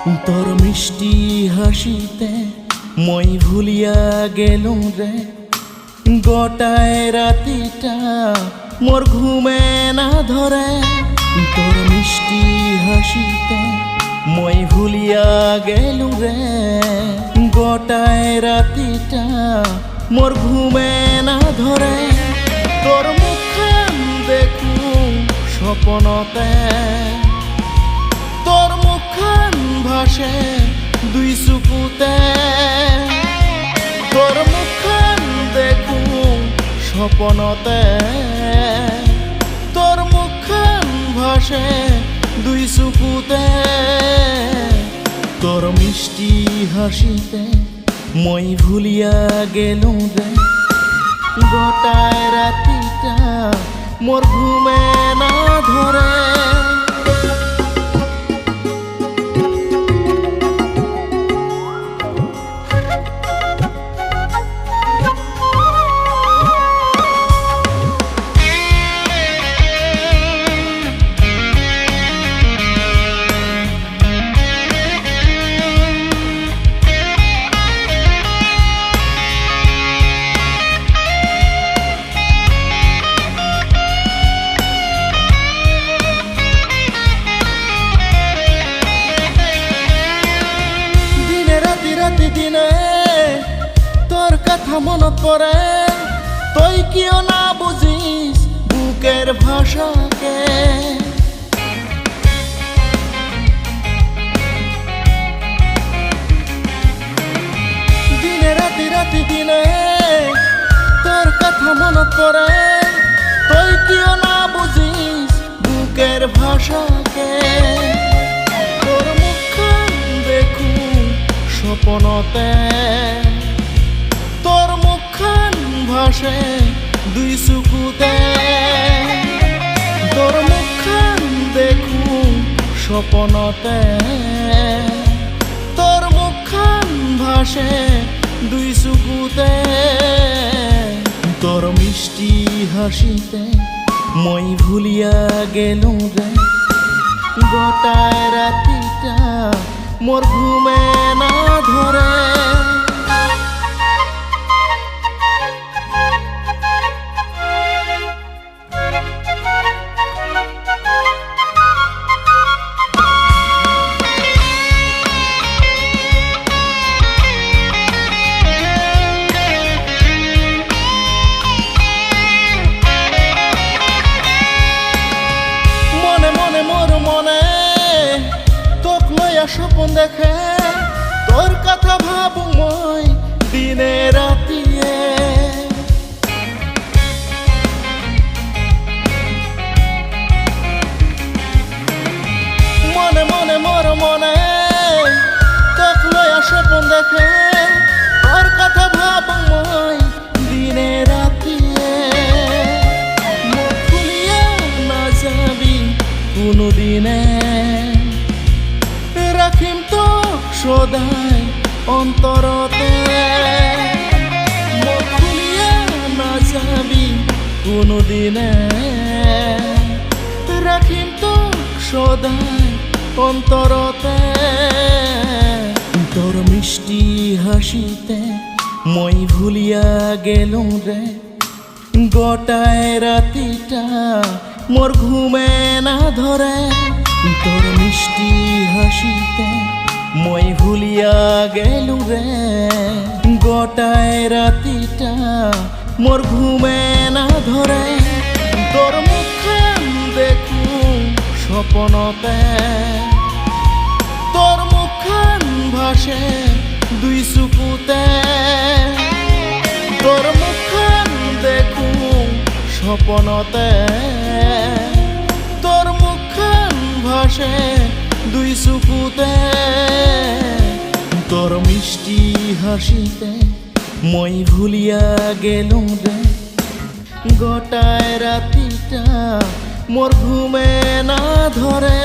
তোর মিষ্টি হাসিতে মই ভুলিয়া গেলুম রে। গোটায় রাতিটা মোর ঘুমে না ধরে। তোর মিষ্টি হাসিতে মই ভুলিয়া গেলুম রে। গোটায় রাতিটা মোর ঘুমে না ধরে। তোর মুখখান দেখু স্বপ্নতে, তোর মুখখান ভাসে দুই চকুতে। তোর মুখখান দেখু স্বপ্নতে, তোর মুখখান ভাসে দুই চকুতে। তোর মিষ্টি হাসিতে মই ভুলিয়া গেলুম রে। গোটায় রাতিটা মোর ঘুমে না ধরে। দিনে তোর কথা মনত পড়ে। তুই কিও না বুঝিস বুকের ভাষাকে। দিনে রাতি দিনে তোর কথা মনত পড়ে। তুই কিও না বুঝিস বুকের ভাষাকে। তোর মুখখান দেখু স্বপ্নতে, তোর মুখখান ভাসে দুই চকুতে। তোর মুখখান দেখু স্বপ্নতে, তোর মুখখান ভাসে দুই চকুতে। তোর মিষ্টি হাসিতে মই ভুলিয়া গেলুম রে। গোটায় রাতিটা মোর ঘুমে না ধরে। মনে মনে মোর মনে তোক লইয়া স্বপ্ন দেখে। তোর কথা ভাবু মই দিনে রাতিয়ে। মনে মনে মোর মনে তোক লইয়া স্বপ্ন দেখে। তোর কথা ভাবু মই দিনে রাতিয়ে। মুখ খুলিয়া না যাবি কোনো দিনে, রাখিম তো সদাই অন্তরতে। মুখ খুলিয়া না যাবি কোনো দিনে, রাখিম তো সদাই অন্তরতে। তোর মিষ্টি হাসিতে মই ভুলিয়া গেলুম রে। গোটায় রাতিটা মোর ঘুমে না ধরে। তোর মিষ্টি হাসিতে মই ভুলিয়া গেলুম রে। গোটায় রাতিটা মোর ঘুমে না ধরে। তোর মুখখান দেখু স্বপ্নতে, তোর মুখখান ভাসে দুই চকুতে। তোর মুখখান দেখু স্বপ্নতে, তোর মুখখান ভাসে দুই চকুতে। তোর মিষ্টি হাসিতে মই ভুলিয়া গেলুম রে। গোটায় রাতিটা মোর ঘুমে না ধরে।